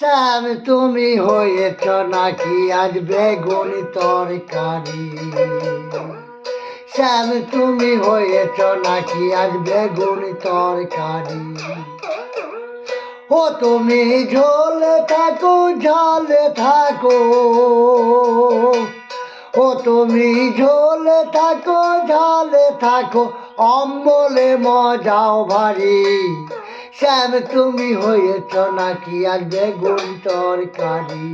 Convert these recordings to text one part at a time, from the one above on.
শ্যাম তুমি হয়েছ নাকি আজ বেগুনি তরকারি? শ্যাম তুমি হয়েছ নাকি আজ বেগুনি তরকারি? ও তুমি ঝোলে থাকো ঝালে থাকো, ও তুমি ঝোলে থাকো ঝালে থাকো, অম্বলে মজাও ভারী। শ্যাম তুমি হয়েছ নাকি আজ বেগুন তরকারি?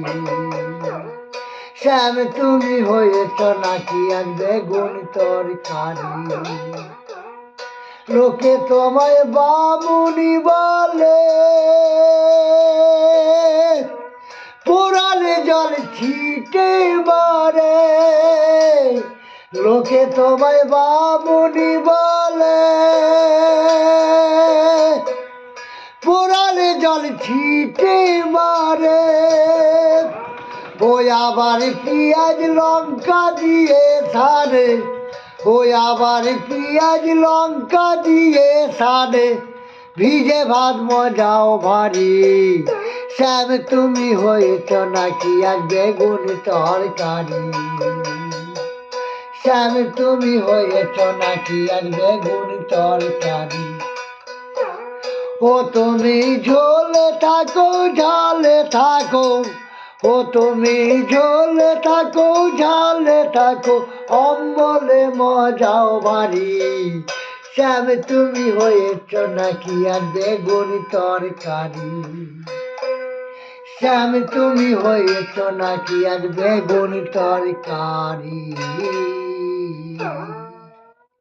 শ্যাম তুমি হয়েছ নাকি আজ বেগুন তরকারি? লোকে তোমায় বামুনি বলে, পোড়ালে জল ছিটে মারে। লোকে তোমায় বামুনি বলে, পোড়ালে জল ছিটে মারে। ওই আবার পিঁয়াজ লঙ্কা দিয়ে ছাড়ে, ওই আবার পিঁয়াজ লঙ্কা দিয়ে ছাড়ে, ভিজে ভাত মজাও ভারী। শ্যাম তুমি হয়েছ নাকি আজ বেগুন তরকারি? শ্যাম তুমি হয়েছ নাকি আজ বেগুন তরকারি? ও তুমি ঝোলে থাকো ঝালে থাকো, ও তুমি ঝোলে থাকো ঝালে থাকো, অম্বলে মজাও ভারী। শ্যাম তুমি হয়েছ নাকি আজ বেগুন তরকারি? শ্যাম তুমি হয়েছ নাকি আজ বেগুন তরকারি?